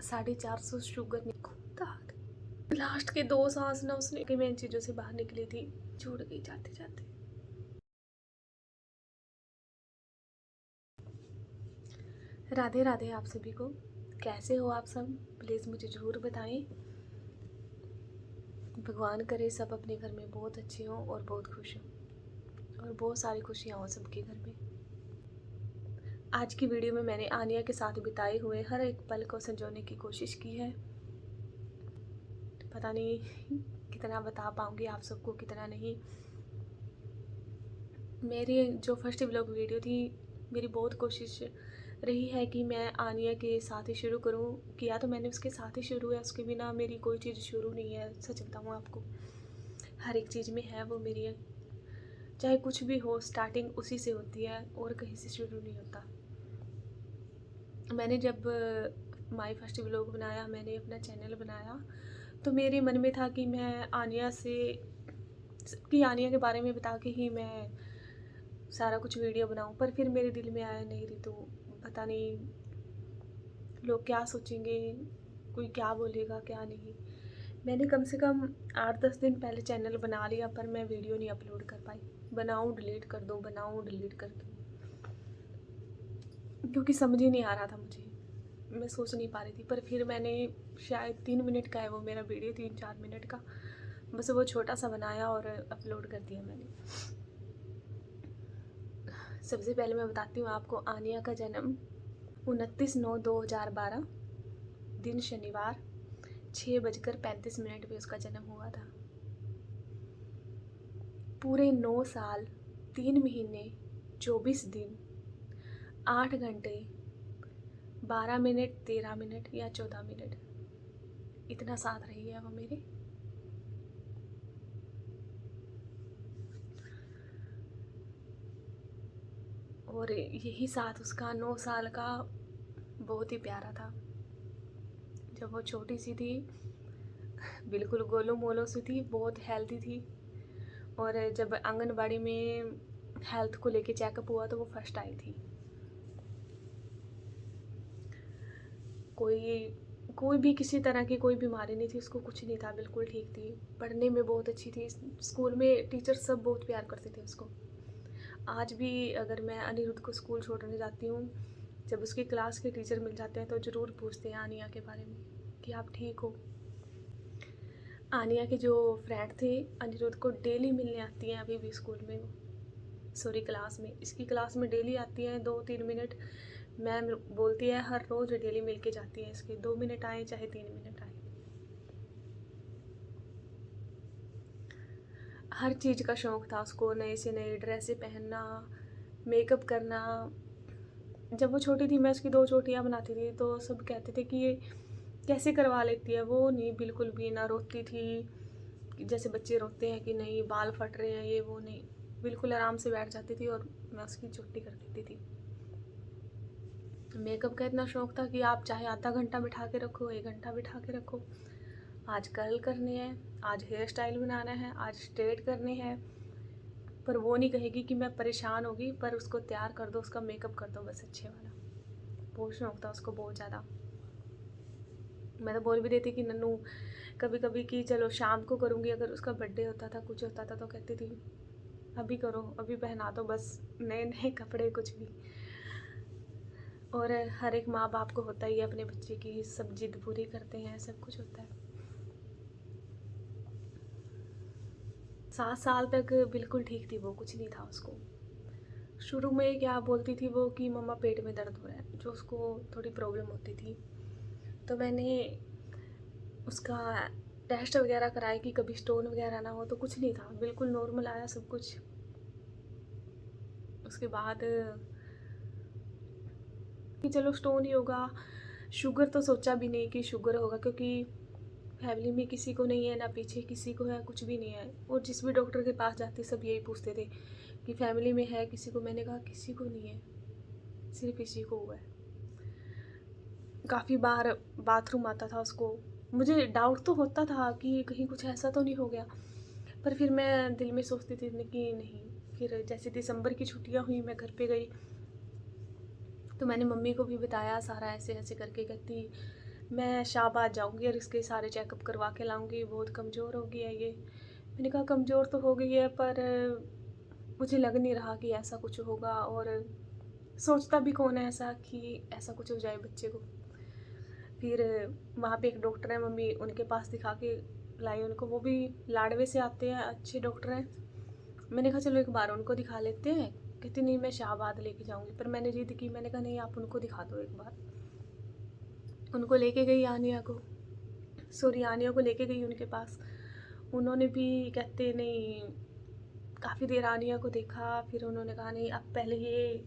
450 sugar last के 2 सांस ना उसने कि मैं इन चीज़ों से बाहर निकली थी, छूट गई जाते जाते। राधे राधे आप सभी को। कैसे हो आप सब? प्लीज़ मुझे ज़रूर बताएं। भगवान करे सब अपने घर में बहुत अच्छे हों और बहुत खुश हों और बहुत सारी खुशियाँ हों सबके घर में। आज की वीडियो में मैंने आनिया के साथ बिताए हुए हर एक पल को संजोने की कोशिश की है। पता नहीं कितना बता पाऊँगी आप सबको, कितना नहीं। मेरी जो फर्स्ट व्लॉग वीडियो थी, मेरी बहुत कोशिश रही है कि मैं आनिया के साथ ही शुरू करूं। किया तो मैंने उसके साथ ही शुरू है, उसके बिना मेरी कोई चीज़ शुरू नहीं है। सच बताऊं आपको, हर एक चीज़ में है वो मेरी है। चाहे कुछ भी हो, स्टार्टिंग उसी से होती है और कहीं से शुरू नहीं होता। मैंने जब माय फर्स्ट व्लॉग बनाया, मैंने अपना चैनल बनाया, तो मेरे मन में था कि मैं आनिया के बारे में बता के ही मैं सारा कुछ वीडियो बनाऊं। पर फिर मेरे दिल में आया, नहीं रितु, पता नहीं लोग क्या सोचेंगे, कोई क्या बोलेगा क्या नहीं। मैंने कम से कम 8-10 दिन पहले चैनल बना लिया, पर मैं वीडियो नहीं अपलोड कर पाई। बनाऊं डिलीट कर दूं, बनाऊं डिलीट कर दूं, क्योंकि समझ ही नहीं आ रहा था मुझे, मैं सोच नहीं पा रही थी। पर फिर मैंने शायद 3 मिनट का है वो मेरा वीडियो, 3-4 मिनट का, बस वो छोटा सा बनाया और अपलोड कर दिया मैंने। सबसे पहले मैं बताती हूँ आपको, आनिया का जन्म 29/9/2012 दिन शनिवार 6:35 पे उसका जन्म हुआ था। पूरे 9 साल 3 महीने 24 दिन 8 घंटे 12 मिनट 13 मिनट या 14 मिनट, इतना साथ रही है वो मेरे। और यही साथ उसका 9 साल का बहुत ही प्यारा था। जब वो छोटी सी थी, बिल्कुल गोलो मोलो सी थी, बहुत हेल्दी थी। और जब आंगनबाड़ी में हेल्थ को लेके चेकअप हुआ तो वो फर्स्ट आई थी। कोई भी किसी तरह की कोई बीमारी नहीं थी उसको, कुछ नहीं था, बिल्कुल ठीक थी। पढ़ने में बहुत अच्छी थी, स्कूल में टीचर सब बहुत प्यार करते थे उसको। आज भी अगर मैं अनिरुद्ध को स्कूल छोड़ने जाती हूँ, जब उसकी क्लास के टीचर मिल जाते हैं तो ज़रूर पूछते हैं आनिया के बारे में कि आप ठीक हो। आनिया के जो फ्रेंड थे, अनिरुद्ध को डेली मिलने आती हैं अभी भी स्कूल में, सॉरी क्लास में, इसकी क्लास में डेली आती हैं 2-3 मिनट। मैम बोलती है हर रोज़ डेली मिल के जाती है इसके, 2 मिनट आए चाहे 3 मिनट आए। हर चीज़ का शौक़ था उसको, नए से नए ड्रेसें पहनना, मेकअप करना। जब वो छोटी थी, मैं उसकी 2 चोटियाँ बनाती थी तो सब कहते थे कि ये कैसे करवा लेती है। वो नहीं, बिल्कुल भी ना रोती थी जैसे बच्चे रोते हैं कि नहीं बाल फट रहे हैं, ये वो नहीं, बिल्कुल आराम से बैठ जाती थी और मैं उसकी चोटी कर देती थी। मेकअप का इतना शौक़ था कि आप चाहे आधा घंटा बिठा के रखो, 1 घंटा बिठा के रखो। आज कर्ल करने हैं, आज हेयर स्टाइल बनाना है, आज स्ट्रेट करने हैं, पर वो नहीं कहेगी कि मैं परेशान होगी, पर उसको तैयार कर दो, उसका मेकअप कर दो बस अच्छे वाला। बहुत शौक़ था उसको, बहुत ज़्यादा। मैं तो बोल भी देती कि नन्नू कभी कभी कि चलो शाम को करूँगी, अगर उसका बर्थडे होता था, कुछ होता था तो कहती थी अभी करो, अभी पहना दो बस नए नए कपड़े, कुछ भी। और हर एक माँ बाप को होता ही है अपने बच्चे की सब जिद पूरी करते हैं, सब कुछ होता है। 7 साल तक बिल्कुल ठीक थी वो, कुछ नहीं था उसको। शुरू में क्या बोलती थी वो कि मम्मा पेट में दर्द हो रहा है, जो उसको थोड़ी प्रॉब्लम होती थी। तो मैंने उसका टेस्ट वगैरह कराए कि कभी स्टोन वगैरह ना हो, तो कुछ नहीं था, बिल्कुल नॉर्मल आया सब कुछ। उसके बाद कि चलो स्टोन ही होगा, शुगर तो सोचा भी नहीं कि शुगर होगा, क्योंकि फैमिली में किसी को नहीं है, ना पीछे किसी को है, कुछ भी नहीं है। और जिस भी डॉक्टर के पास जाते सब यही पूछते थे कि फैमिली में है किसी को, मैंने कहा किसी को नहीं है, सिर्फ इसी को हुआ है। काफ़ी बार बाथरूम आता था उसको, मुझे डाउट तो होता था कि कहीं कुछ ऐसा तो नहीं हो गया, पर फिर मैं दिल में सोचती थी कि नहीं। फिर जैसे दिसंबर की छुट्टियां हुई, मैं घर पे गई तो मैंने मम्मी को भी बताया सारा, ऐसे ऐसे करके। कहती मैं शाहबाद जाऊँगी और इसके सारे चेकअप करवा के लाऊँगी, बहुत कमज़ोर हो गई है ये। मैंने कहा कमज़ोर तो हो गई है पर मुझे लग नहीं रहा कि ऐसा कुछ होगा, और सोचता भी कौन है ऐसा कि ऐसा कुछ हो जाए बच्चे को। फिर वहाँ पे एक डॉक्टर है, मम्मी उनके पास दिखा के लाई उनको, वो भी लाडवे से आते हैं, अच्छे डॉक्टर हैं। मैंने कहा चलो एक बार उनको दिखा लेते हैं। कहती नहीं मैं शाहबाद लेके जाऊँगी, पर मैंने जिद की, मैंने कहा नहीं आप उनको दिखा दो एक बार। उनको लेके गई आनिया को, सॉरी आनिया को लेके गई उनके पास। उन्होंने भी कहते नहीं, काफ़ी देर आनिया को देखा, फिर उन्होंने कहा नहीं अब पहले ये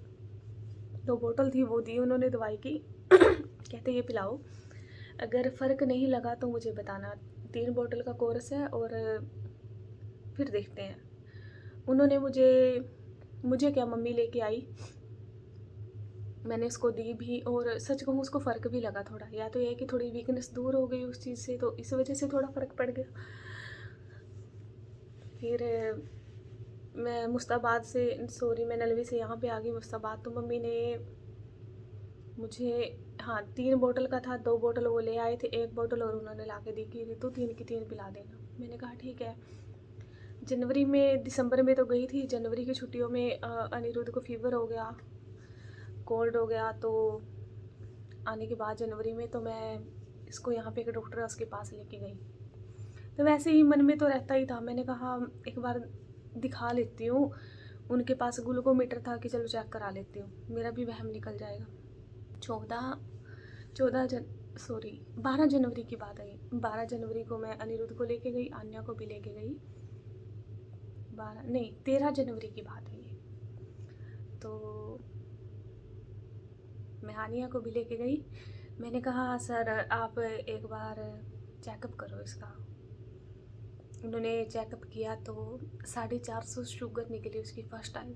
2 बोतल थी वो दी उन्होंने दवाई की। कहते ये पिलाओ, अगर फ़र्क नहीं लगा तो मुझे बताना। 3 बोतल का कोर्स है और फिर देखते हैं। उन्होंने मुझे क्या, मम्मी लेके आई, मैंने उसको दी भी, और सच कहूँ उसको फ़र्क भी लगा थोड़ा। या तो ये है कि थोड़ी वीकनेस दूर हो गई उस चीज़ से, तो इस वजह से थोड़ा फ़र्क पड़ गया। फिर मैं मुस्ताबाद से, सॉरी मैं नलवी से यहाँ पे आ गई मुस्ताबाद, तो मम्मी ने मुझे, हाँ 3 बोतल का था, 2 बोतल वो ले आए थे, 1 बोतल और उन्होंने ला के दी कि रितु 3 की 3 पिला देना। मैंने कहा ठीक है। जनवरी में, दिसंबर में तो गई थी, जनवरी की छुट्टियों में अनिरुद्ध को फीवर हो गया, कोल्ड हो गया, तो आने के बाद जनवरी में तो मैं इसको यहाँ पे एक डॉक्टर है उसके पास लेके गई। तो वैसे ही मन में तो रहता ही था, मैंने कहा एक बार दिखा लेती हूँ। उनके पास ग्लूकोमीटर था कि चलो चेक करा लेती हूँ, मेरा भी वहम निकल जाएगा। 12 जनवरी की बात है। 12 जनवरी को मैं अनिरुद्ध को लेके गई, आन्या को भी लेके गई। 13 जनवरी की बात है ये। तो मैं आनिया को भी लेके गई। मैंने कहा सर आप एक बार चेकअप करो इसका। उन्होंने चेकअप किया तो 450 शुगर निकली उसकी फर्स्ट टाइम।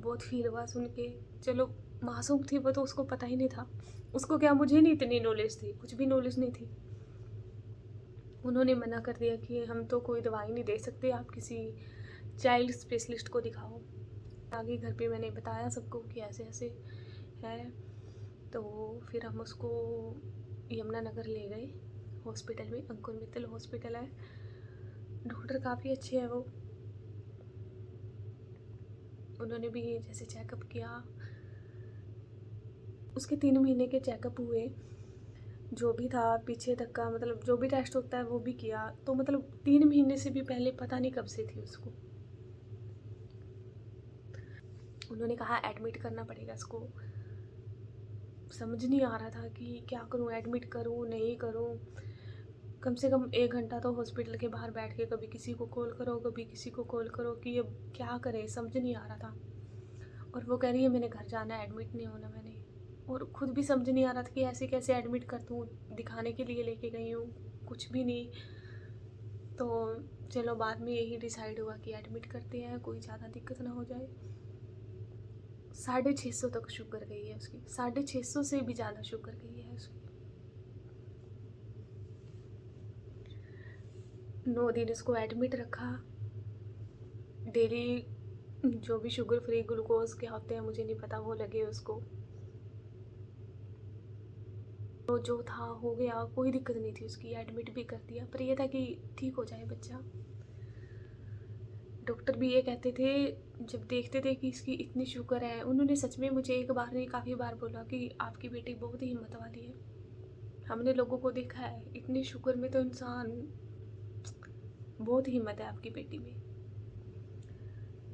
बहुत फील हुआ सुन के। चलो मासूम थी वो, तो उसको पता ही नहीं था। उसको क्या, मुझे नहीं इतनी नॉलेज थी, कुछ भी नॉलेज नहीं थी। उन्होंने मना कर दिया कि हम तो कोई दवाई नहीं दे सकते, आप किसी चाइल्ड स्पेशलिस्ट को दिखाओ। आगे घर पे मैंने बताया सबको कि ऐसे ऐसे है, तो फिर हम उसको यमुनानगर ले गए हॉस्पिटल में, अंकुर मित्तल हॉस्पिटल है, डॉक्टर काफ़ी अच्छे हैं वो। उन्होंने भी जैसे चेकअप किया, उसके 3 महीने के चेकअप हुए, जो भी था पीछे तक का, मतलब जो भी टेस्ट होता है वो भी किया। तो मतलब 3 महीने से भी पहले पता नहीं कब से थी उसको। उन्होंने कहा एडमिट करना पड़ेगा इसको। समझ नहीं आ रहा था कि क्या करूं, एडमिट करूं नहीं करूं। कम से कम 1 घंटा तो हॉस्पिटल के बाहर बैठ के कभी किसी को कॉल करो, कभी किसी को कॉल करो कि अब क्या करें, समझ नहीं आ रहा था। और वो कह रही है मैंने घर जाना है, एडमिट नहीं होना मैंने। और ख़ुद भी समझ नहीं आ रहा था कि ऐसे कैसे एडमिट कर दूँ, दिखाने के लिए लेके गई हूँ, कुछ भी नहीं। तो चलो बाद में यही डिसाइड हुआ कि एडमिट करते हैं, कोई ज़्यादा दिक्कत ना हो जाए। 650 तक शुगर गई है उसकी, 650 से भी ज़्यादा शुगर गई है उसकी। 9 दिन इसको एडमिट रखा। डेली जो भी शुगर फ्री ग्लूकोज के होते हैं मुझे नहीं पता, वो लगे उसको। तो जो था हो गया, कोई दिक्कत नहीं थी उसकी, एडमिट भी कर दिया। पर यह था कि ठीक हो जाए बच्चा। डॉक्टर भी ये कहते थे जब देखते थे कि इसकी इतनी शुगर है, उन्होंने सच में मुझे एक बार नहीं काफ़ी बार बोला कि आपकी बेटी बहुत ही हिम्मत वाली है। हमने लोगों को देखा है इतनी शुगर में, तो इंसान, बहुत हिम्मत है आपकी बेटी में।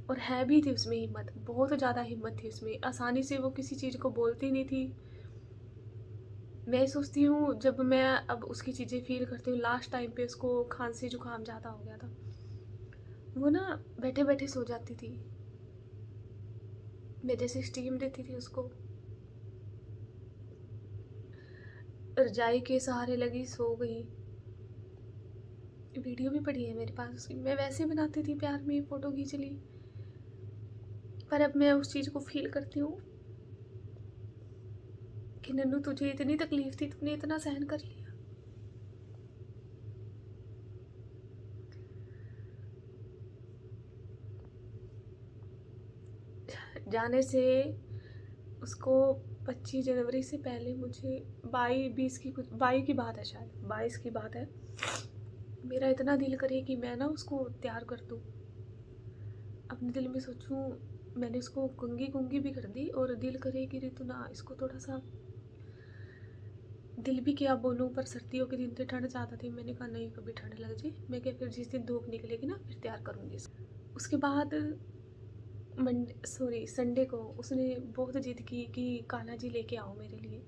और है भी थी उसमें हिम्मत, बहुत ज़्यादा हिम्मत थी उसमें। आसानी से वो किसी चीज़ को बोलती नहीं थी। मैं सोचती हूँ जब मैं अब उसकी चीज़ें फील करती हूँ, लास्ट टाइम पे उसको खांसी जुकाम ज़्यादा हो गया था, वो ना बैठे बैठे सो जाती थी, मैं जैसे स्टीम देती थी उसको, रजाई के सहारे लगी सो गई। वीडियो भी पड़ी है मेरे पास उसकी, मैं वैसे बनाती थी प्यार में, फ़ोटो खींच ली। पर अब मैं उस चीज़ को फील करती हूँ कि नन्नू तुझे इतनी तकलीफ थी, तुमने इतना सहन कर लिया। जाने से उसको 25 जनवरी से पहले मुझे 22 की कुछ 22 की बात है, शायद 22 की बात है, मेरा इतना दिल करे कि मैं ना उसको तैयार कर दूँ। अपने दिल में सोचूँ, मैंने उसको कंघी कुंगी भी कर दी और दिल करे कि ऋतु ना इसको थोड़ा सा, दिल भी क्या बोलूँ, पर सर्दियों के दिन तो ठंड ज़्यादा थी। मैंने कहा नहीं, कभी ठंड लग जाए, मैं क्या फिर जिस दिन धूप निकलेगी ना फिर तैयार करूँगी इसको। उसके बाद संडे को उसने बहुत जिद की कि कान्हा जी लेके आओ मेरे लिए।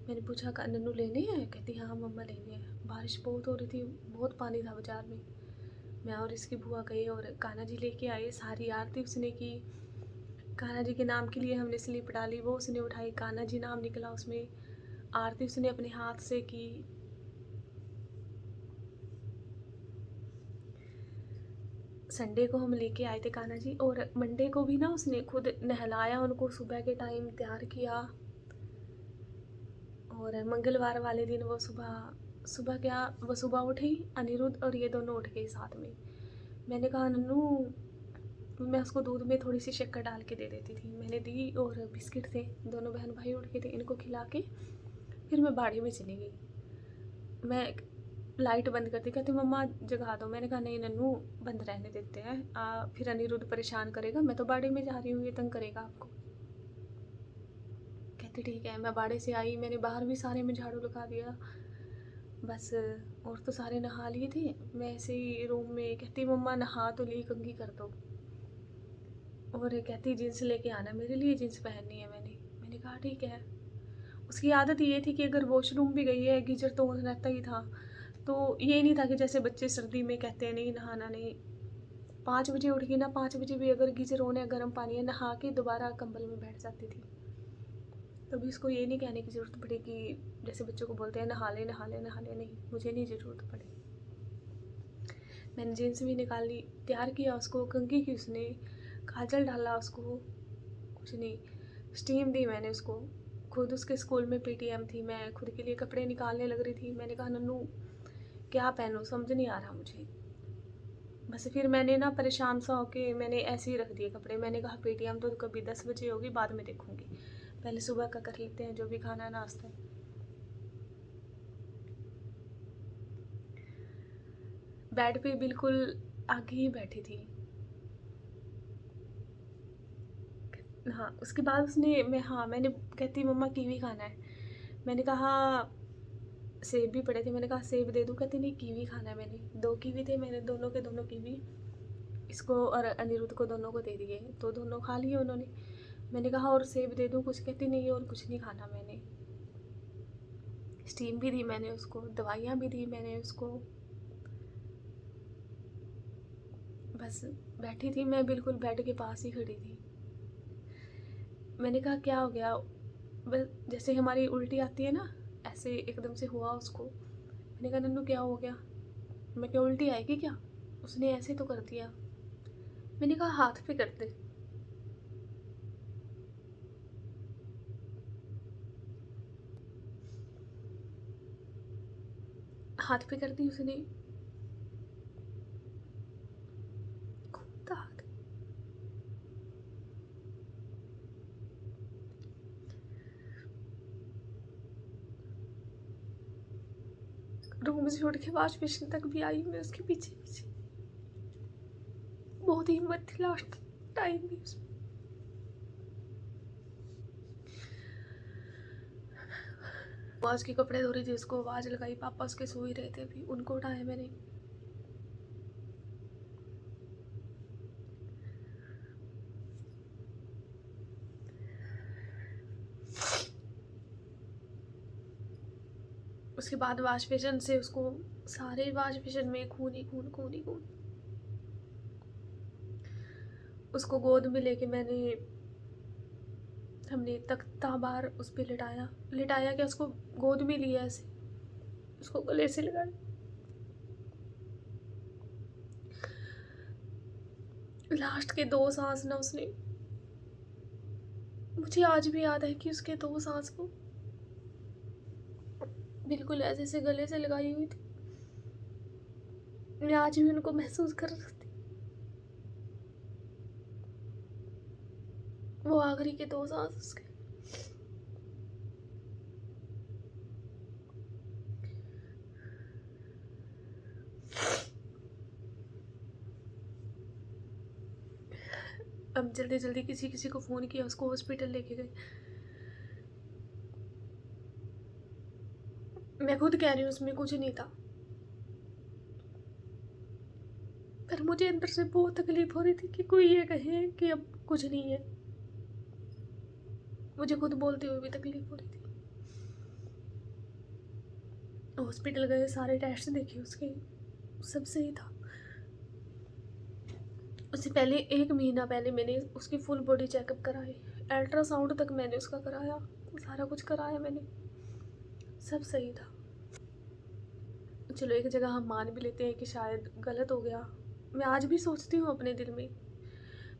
मैंने पूछा नन्नू लेने हैं? कहती हाँ मम्मा लेने हैं। बारिश बहुत हो रही थी, बहुत पानी था बाज़ार में। मैं और इसकी बुआ गए और कान्हा जी लेके आए। सारी आरती उसने की, कान्हा जी के नाम के लिए हमने स्लिप डाली, वो उसने उठाई, कान्हा जी नाम निकला उसमें। आरती उसने अपने हाथ से की। संडे को हम लेके आए थे कान्हा जी, और मंडे को भी ना उसने खुद नहलाया उनको, सुबह के टाइम तैयार किया। और मंगलवार वाले दिन वो सुबह उठी, अनिरुद्ध और ये दोनों उठ गए साथ में। मैंने कहा नन्नू, मैं उसको दूध में थोड़ी सी शक्कर डाल के दे देती थी, मैंने दी, और बिस्किट थे, दोनों बहन भाई उठ के थे, इनको खिला के फिर मैं बाड़ी में चली गई। मैं लाइट बंद करती, कहती मम्मा जगा दो। मैंने कहा नहीं नन्नू, बंद रहने देते हैं, फिर अनिरुद्ध परेशान करेगा, मैं तो बाड़ी में जा रही हूँ, ये तंग करेगा आपको। कहती ठीक है। मैं बाड़े से आई, मैंने बाहर भी सारे में झाड़ू लगा दिया बस, और तो सारे नहा लिए थे। मैं ऐसे ही रूम में, कहती मम्मा नहा तो ली, कंघी कर दो, और कहती जीन्स लेके आना मेरे लिए, जीन्स पहननी है। मैंने कहा ठीक है। उसकी आदत ये थी कि अगर वॉशरूम भी गई है, गीजर तो ऑन रहता ही था, तो ये नहीं था कि जैसे बच्चे सर्दी में कहते हैं नहीं नहाना नहीं। 5 बजे उठ गई ना, 5 बजे भी अगर गीजर ऑन है, गर्म पानी है, नहा के दोबारा कंबल में बैठ जाती थी। तभी उसको ये नहीं कहने की ज़रूरत पड़ी कि जैसे बच्चों को बोलते हैं नहा ले नहा ले नहा ले, नहीं, मुझे नहीं ज़रूरत पड़ी। मैंने जीन्स भी निकाल ली, तैयार किया उसको, कंघी की उसने, काजल डाला उसको, कुछ नहीं, स्टीम दी मैंने उसको। खुद उसके स्कूल में पीटीएम थी, मैं खुद के लिए कपड़े निकालने लग रही थी। मैंने कहा नन्नू क्या पहनूं, समझ नहीं आ रहा मुझे। बस फिर मैंने ना परेशान सा होके मैंने ऐसे ही रख दिए कपड़े। मैंने कहा पीटीएम तो कभी 10 बजे होगी, बाद में देखूंगी, पहले सुबह का कर लेते हैं जो भी खाना है, नाश्ता। बेड पे बिल्कुल आगे ही बैठी थी। हाँ, उसके बाद मैंने कहती मम्मा कीवी खाना है। मैंने कहा सेब भी पड़े थे, मैंने कहा सेब दे दूँ? कहती नहीं कीवी खाना है। मैंने 2 कीवी थे, मैंने दोनों के दोनों कीवी इसको और अनिरुद्ध को दोनों को दे दिए, तो दोनों खा लिए उन्होंने। मैंने कहा और सेब दे दूँ कुछ? कहती नहीं और कुछ नहीं खाना। मैंने स्टीम भी दी, मैंने उसको दवाइयाँ भी दी मैंने उसको। बस बैठी थी मैं, बिल्कुल बेड के पास ही खड़ी थी। मैंने कहा क्या हो गया? बस जैसे हमारी उल्टी आती है ना, ऐसे एकदम से हुआ उसको। मैंने कहा नन्नू क्या हो गया? मैं क्या उल्टी आएगी क्या? उसने ऐसे तो कर दिया। मैंने कहा हाथ पे कर दे। हाथ पे कर दी उसने, खूब था हाथ। रूम से उठ के वॉश बेसिन तक भी आई मैं उसके पीछे पीछे। बहुत ही हिम्मत थी लास्ट टाइम में उसमें। आवाज के कपड़े धो रही थी, उसको आवाज लगाई, पापा उसके सो ही रहे थे अभी, उनको उठाया मैंने। उसके बाद वाश बेसिन से उसको, सारे वाश बेसिन में खून ही खून, खून ही खून। उसको गोद में लेके हमने तख्ता बार उस पर लिटाया क्या, उसको गोद में लिया, ऐसे उसको गले से लगाया। लास्ट के 2 सांस ना उसने, मुझे आज भी याद है कि उसके 2 सांस को बिल्कुल ऐसे से गले से लगाई हुई थी। मैं आज भी उनको महसूस कर सकती। वो आखिरी के 2 सांस उसके। अब जल्दी जल्दी किसी किसी को फ़ोन किया, उसको हॉस्पिटल लेके गए। मैं खुद कह रही हूँ उसमें कुछ नहीं था, पर मुझे अंदर से बहुत तकलीफ हो रही थी कि कोई ये कहे कि अब कुछ नहीं है। मुझे खुद बोलते हुए भी तकलीफ हो रही थी। हॉस्पिटल गए, सारे टेस्ट देखे उसके, सब सही था। उससे पहले 1 महीना पहले मैंने उसकी फुल बॉडी चेकअप कराए, अल्ट्रासाउंड तक मैंने उसका कराया, सारा कुछ कराया मैंने, सब सही था। चलो एक जगह हम मान भी लेते हैं कि शायद गलत हो गया, मैं आज भी सोचती हूँ अपने दिल में,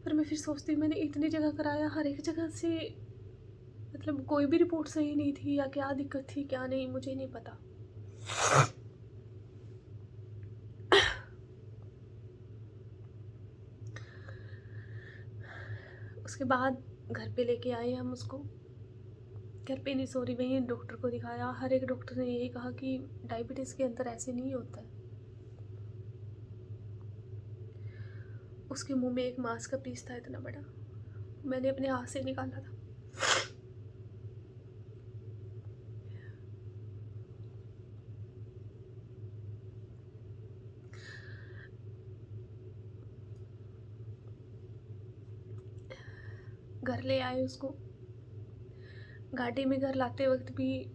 पर मैं फिर सोचती हूँ मैंने इतनी जगह कराया, हर एक जगह से मतलब कोई भी रिपोर्ट सही नहीं थी, या क्या दिक्कत थी क्या नहीं मुझे नहीं पता। उसके बाद घर पे लेके आए हम उसको, घर पे नहीं सॉरी वहीं डॉक्टर को दिखाया। हर एक डॉक्टर ने यही कहा कि डायबिटीज़ के अंदर ऐसे नहीं होता है। उसके मुंह में एक मांस का पीस था इतना बड़ा, मैंने अपने हाथ से निकाला था। घर ले आए उसको, गाड़ी में घर लाते वक्त भी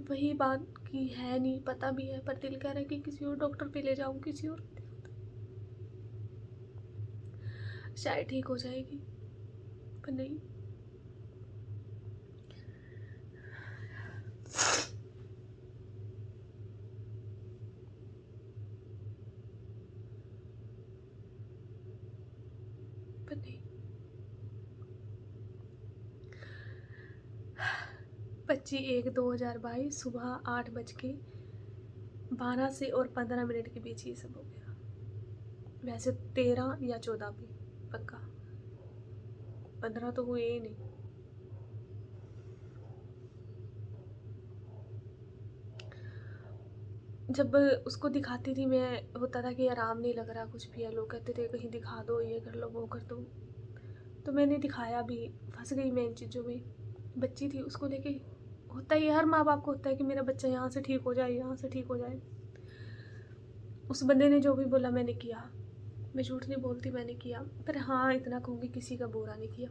वही बात की है नहीं, पता भी है, पर दिल कह रहा है कि किसी और डॉक्टर पे ले जाऊँ, किसी और शायद ठीक हो जाएगी, पर नहीं। पर नहीं। 25/1/2022 सुबह 8:12 से और 15 मिनट के बीच ये सब हो गया। वैसे 13 या 14 भी पक्का, 15 तो हुए ही नहीं। जब उसको दिखाती थी मैं, होता था कि आराम नहीं लग रहा कुछ भी है, लोग कहते थे कहीं दिखा दो, ये कर लो वो कर दो, तो मैंने दिखाया भी, फंस गई मैं इन चीज़ों में। बच्ची थी, उसको लेके होता ही है, हर माँ बाप को होता है कि मेरा बच्चा यहाँ से ठीक हो जाए, यहाँ से ठीक हो जाए। उस बंदे ने जो भी बोला मैंने किया, मैं झूठ नहीं बोलती, मैंने किया। पर हाँ इतना कहूँगी किसी का बुरा नहीं किया।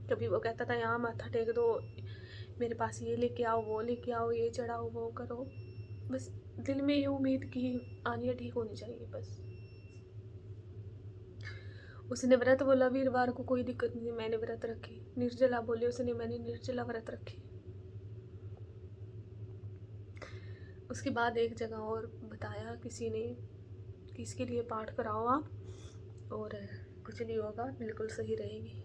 कभी वो कहता था यहाँ माथा टेक दो, मेरे पास ये लेके आओ, वो लेके आओ, ये चढ़ाओ, वो करो, बस दिल में ये उम्मीद कि आनिया ठीक होनी चाहिए बस। उसने व्रत बोला वीरवार को, कोई दिक्कत नहीं, मैंने व्रत रखी। निर्जला बोले उसने, मैंने निर्जला व्रत रखी। उसके बाद एक जगह और बताया किसी ने कि इसके लिए पाठ कराओ आप, और कुछ नहीं होगा, बिल्कुल सही रहेगी।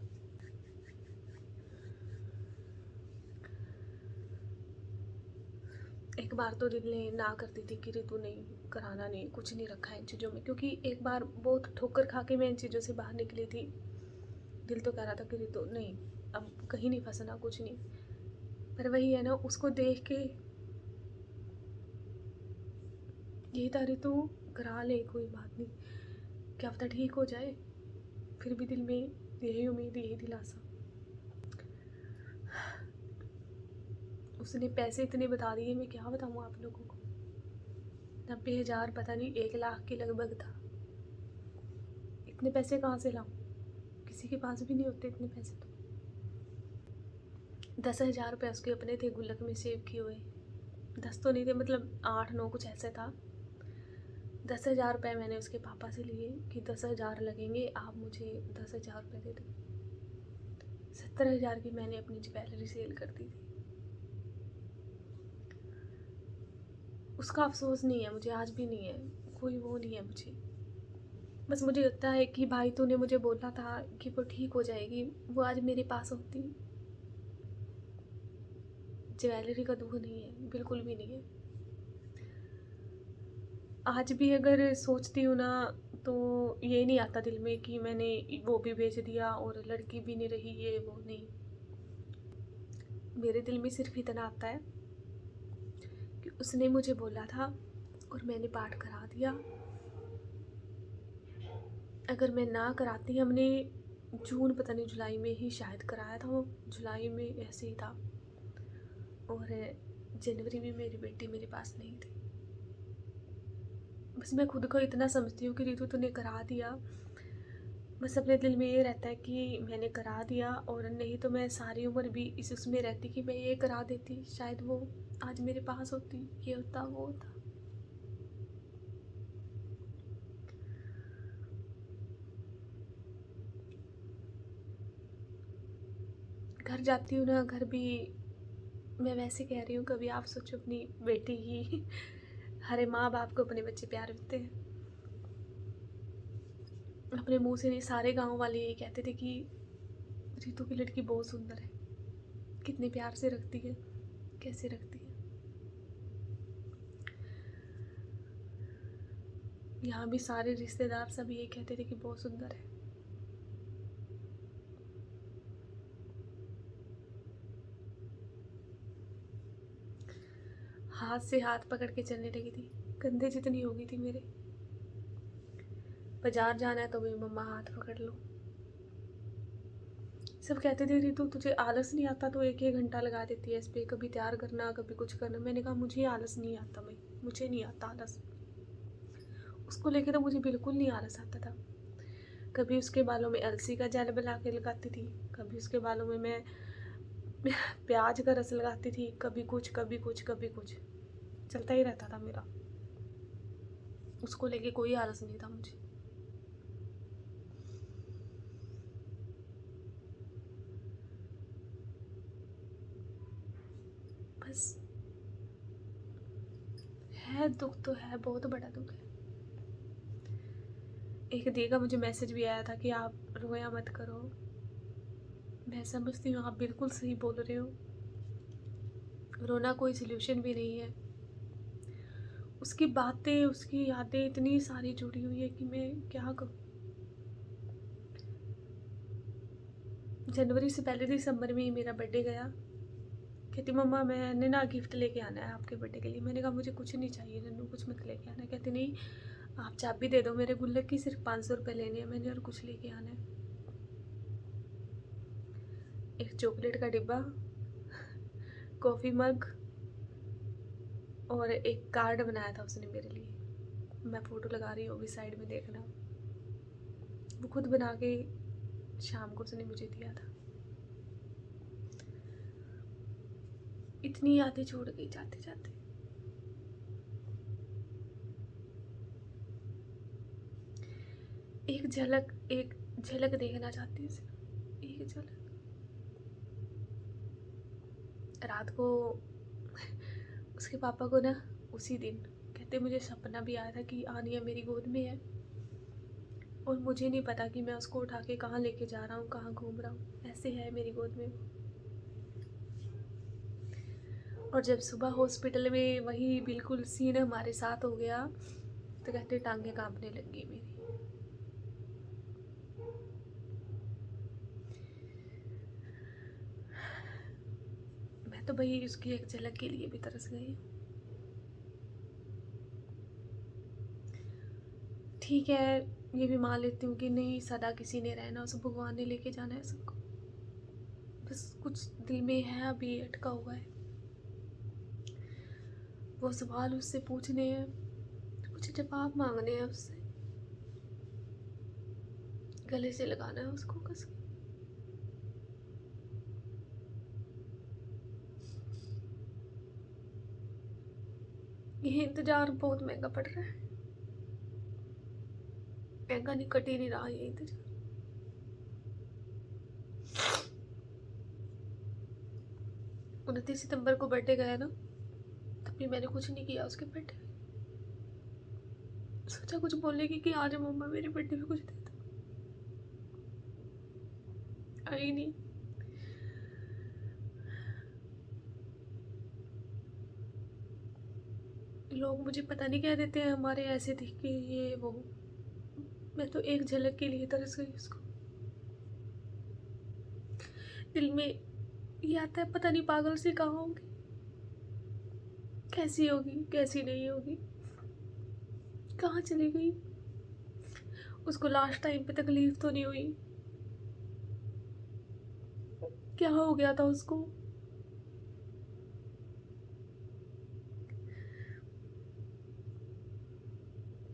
एक बार तो दिल ने ना कर दी थी कि ऋतु नहीं कराना, नहीं कुछ नहीं रखा है इन चीज़ों में, क्योंकि एक बार बहुत ठोकर खा के मैं इन चीज़ों से बाहर निकली थी। दिल तो कह रहा था कि ऋतु नहीं, अब कहीं नहीं फंसना, कुछ नहीं। पर वही है ना, उसको देख के यही था, ऋतु करा ले, कोई बात नहीं, क्या पता ठीक हो जाए। फिर भी दिल में यही उम्मीद, यही दिलासा। उसने पैसे इतने बता दिए, मैं क्या बताऊँ आप लोगों को। 90,000 पता नहीं 1 लाख के लगभग था। इतने पैसे कहाँ से लाऊं, किसी के पास भी नहीं होते इतने पैसे। तो 10,000 रुपये उसके अपने थे गुल्लक में सेव किए हुए, 10 तो नहीं थे, मतलब 8-9 कुछ ऐसे था। 10,000 रुपये मैंने उसके पापा से लिए कि 10,000 लगेंगे, आप मुझे 10,000 रुपये दे दो। 70,000 की मैंने अपनी ज्वेलरी सेल कर दी थी। उसका अफसोस नहीं है मुझे, आज भी नहीं है, कोई वो नहीं है मुझे। बस मुझे लगता है कि भाई तूने मुझे बोला था कि वो ठीक हो जाएगी, वो आज मेरे पास होती। ज्वेलरी का दुख नहीं है, बिल्कुल भी नहीं है। आज भी अगर सोचती हूँ ना, तो ये नहीं आता दिल में कि मैंने वो भी बेच दिया और लड़की भी नहीं रही, ये वो नहीं। मेरे दिल में सिर्फ इतना आता है कि उसने मुझे बोला था और मैंने पाठ करा दिया। अगर मैं ना कराती, हमने जून पता नहीं जुलाई में ही शायद कराया था वो, जुलाई में ऐसे ही था। और जनवरी में मेरी बेटी मेरे पास नहीं थी। बस मैं खुद को इतना समझती हूँ कि रितु तूने करा दिया। बस अपने दिल में ये रहता है कि मैंने करा दिया, और नहीं तो मैं सारी उम्र भी इस उसमें रहती कि मैं ये करा देती, शायद वो आज मेरे पास होती, ये होता वो होता। घर जाती हूँ ना, घर भी मैं वैसे कह रही हूँ, कभी आप सोचो अपनी बेटी की हर माँ बाप को अपने बच्चे प्यार देते हैं। अपने मुंह से नहीं, सारे गांव वाले ये कहते थे कि रितु की लड़की बहुत सुंदर है, कितने प्यार से रखती है, कैसे रखती है। यहाँ भी सारे रिश्तेदार सब ये कहते थे कि बहुत सुंदर है। हाथ से हाथ पकड़ के चलने लगी थी, कंधे जितनी हो गई थी मेरे। बाजार जाना है तो भी मम्मा हाथ पकड़ लो। सब कहते थे रितु तुझे आलस नहीं आता, तो एक एक घंटा लगा देती है इस पे, कभी तैयार करना कभी कुछ करना। मैंने कहा मुझे आलस नहीं आता भाई, मुझे नहीं आता आलस। उसको लेके तो मुझे बिल्कुल नहीं आलस आता था। कभी उसके बालों में अलसी का जेल बना के लगाती थी, कभी उसके बालों में मैं प्याज का रस लगाती थी, कभी कुछ कभी कुछ कभी कुछ, चलता ही रहता था मेरा। उसको लेके कोई आलस नहीं था मुझे। बस है दुख तो है, बहुत बड़ा दुख है। एक दी का मुझे मैसेज भी आया था कि आप रोया मत करो। मैं समझती हूँ आप बिल्कुल सही बोल रहे हो, रोना कोई सल्यूशन भी नहीं है। उसकी बातें उसकी यादें इतनी सारी जुड़ी हुई है कि मैं क्या करूँ। जनवरी से पहले दिसंबर में ही मेरा बर्थडे गया। कहती मम्मा मैंने ना गिफ्ट लेके आना है आपके बर्थडे के लिए। मैंने कहा मुझे कुछ नहीं चाहिए नन्नू, कुछ मत लेके आना। कहती नहीं आप चाबी दे दो मेरे गुल्लक की, सिर्फ 500 रुपये लेने हैं मैंने, और कुछ लेके आना है। एक चॉकलेट का डिब्बा, कॉफ़ी मग, और एक कार्ड बनाया था उसने मेरे लिए। मैं फ़ोटो लगा रही हूँ, भी साइड में देखना। वो खुद बना के शाम को उसने मुझे दिया था। इतनी यादें छोड़ गई जाते जाते। एक झलक देखना चाहती हूँ सिर्फ, एक झलक। रात को उसके पापा को ना उसी दिन कहते मुझे सपना भी आया था कि आनिया मेरी गोद में है, और मुझे नहीं पता कि मैं उसको उठा के कहाँ लेके जा रहा हूँ, कहाँ घूम रहा हूँ, ऐसे है मेरी गोद में। और जब सुबह हॉस्पिटल में वही बिल्कुल सीन हमारे साथ हो गया, तो कहते टांगे कांपने लग गई मेरी। मैं तो भाई उसकी एक झलक के लिए भी तरस गई। ठीक है, ये भी मान लेती हूँ कि नहीं सदा किसी ने रहना, उसे भगवान ने लेके जाना है सबको। बस कुछ दिल में है अभी अटका हुआ है, वो सवाल उससे पूछने हैं, कुछ जवाब मांगने हैं उससे, गले से लगाना है उसको कस के। ये इंतजार बहुत महंगा पड़ रहा है, महंगा नहीं कट ही नहीं रहा ये इंतजार। 29 सितंबर को बर्थडे गया ना, तब भी मैंने कुछ नहीं किया उसके बर्थडे में। सोचा कुछ बोलेगी कि आज मम्मा मेरे बर्थडे में कुछ दे दो, आई नहीं। लोग मुझे पता नहीं क्या देते हैं, हमारे ऐसे थे कि ये वो। मैं तो एक झलक के लिए तरस गई उसको। दिल में ये आता है पता नहीं पागल सी कहाँ होगी, कैसी होगी कैसी नहीं होगी, कहाँ चली गई। उसको लास्ट टाइम पे तकलीफ तो नहीं हुई, क्या हो गया था उसको।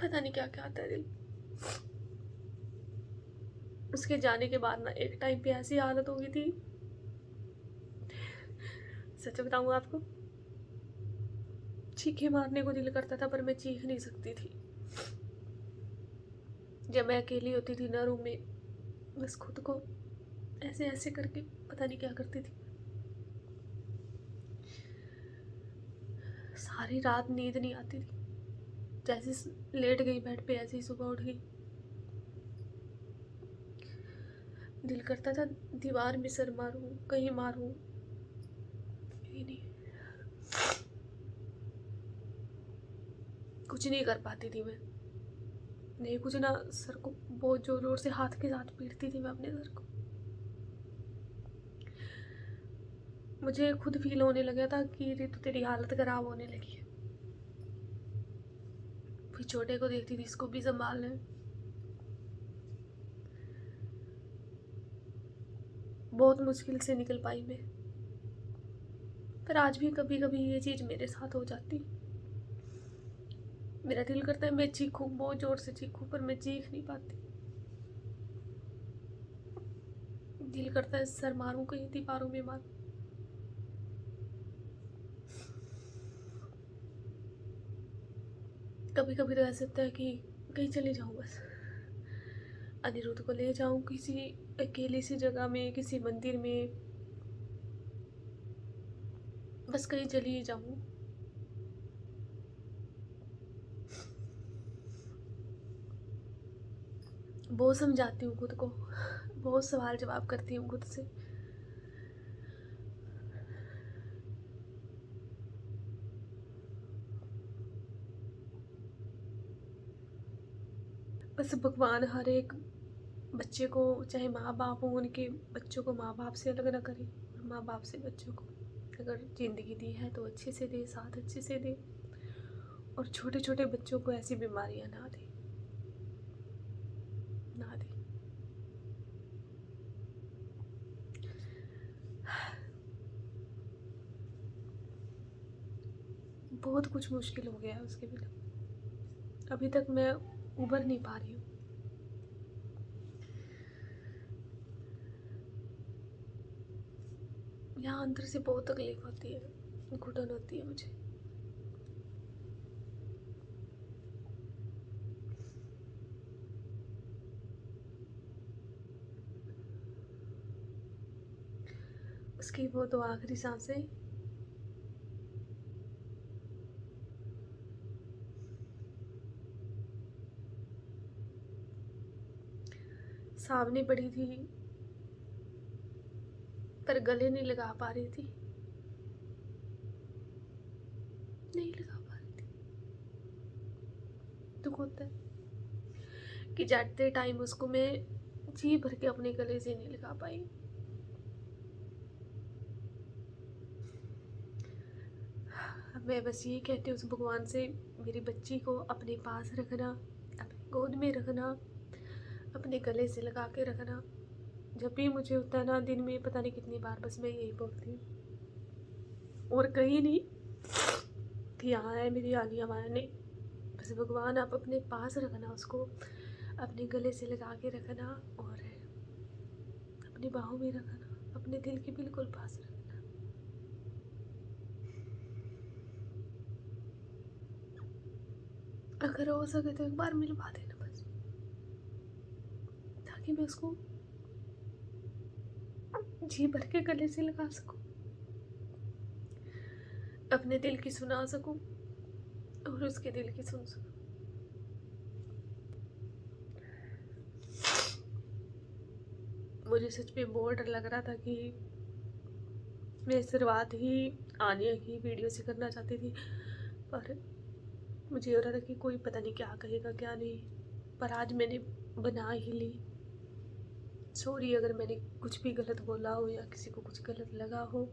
पता नहीं क्या क्या आता है दिल। उसके जाने के बाद ना एक टाइम पे ऐसी हालत हो गई थी, सच बताऊं आपको, चीखें मारने को दिल करता था पर मैं चीख नहीं सकती थी। जब मैं अकेली होती थी ना रूम में, बस खुद को ऐसे ऐसे करके पता नहीं क्या करती थी। सारी रात नींद नहीं आती थी, जैसे लेट गई बेड पे ऐसे ही सुबह उठ गई। दिल करता था दीवार में सर मारूं, कहीं मारूं, यही नहीं, कुछ नहीं कर पाती थी मैं। नहीं कुछ ना, सर को बहुत जोर जोर से हाथ के साथ पीटती थी मैं अपने सर को। मुझे खुद फील होने लगा था कि रितु तेरी हालत खराब होने लगी है। फिर छोटे को देखती थी, इसको भी संभालना है। बहुत मुश्किल से निकल पाई मैं, पर आज भी कभी कभी ये चीज़ मेरे साथ हो जाती। मेरा दिल करता है मैं चीखूं, बहुत जोर से चीखूं, पर मैं चीख नहीं पाती। दिल करता है सर मारूं, कहीं दीवारों में मारूं। कभी कभी तो ऐसा लगता है कि कहीं चले जाऊं, बस अनिरुद्ध को ले जाऊं किसी अकेली सी जगह में, किसी मंदिर में, बस कहीं चली ही जाऊं। बहुत समझाती हूँ खुद को, बहुत सवाल जवाब करती हूँ खुद से। बस भगवान हर एक बच्चे को, चाहे माँ बाप हो, उनके बच्चों को माँ बाप से अलग ना करे, और माँ बाप से बच्चों को अगर ज़िंदगी दी है तो अच्छे से दे, साथ अच्छे से दे, और छोटे छोटे बच्चों को ऐसी बीमारियाँ ना दे, ना दे। बहुत कुछ मुश्किल हो गया है उसके बिना, अभी तक मैं उबर नहीं पा रही हूँ। यहाँ अंदर से बहुत तकलीफ होती है, घुटन होती है मुझे। उसकी वो तो आखिरी सांसें, सामने पड़ी थी पर गले नहीं लगा पा रही थी, नहीं लगा पा रही थी। दुख होता है कि जाते टाइम उसको मैं जी भर के अपने गले से नहीं लगा पाई। मैं बस यही कहती हूँ उस भगवान से, मेरी बच्ची को अपने पास रखना, अपनी गोद में रखना, अपने गले से लगा के रखना। जब भी मुझे होता है ना दिन में, पता नहीं कितनी बार बस मैं यही बोलती हूँ, और कहीं नहीं कि यहाँ है मेरी आलिया माया, नहीं, बस भगवान आप अपने पास रखना उसको, अपने गले से लगा के रखना, और अपनी बाहों में रखना, अपने दिल के बिल्कुल पास रखना। अगर हो सके तो एक बार मिलवा देना बस, ताकि मैं उसको जी भर के गले से लगा सकूं, अपने दिल की सुना सकूं, और उसके दिल की सुन सकूं। मुझे सच में बहुत डर लग रहा था कि मैं शुरुआत ही आने की वीडियो से करना चाहती थी, पर मुझे हो रहा था कि कोई पता नहीं क्या कहेगा क्या नहीं, पर आज मैंने बना ही ली। सॉरी अगर मैंने कुछ भी गलत बोला हो या किसी को कुछ गलत लगा हो।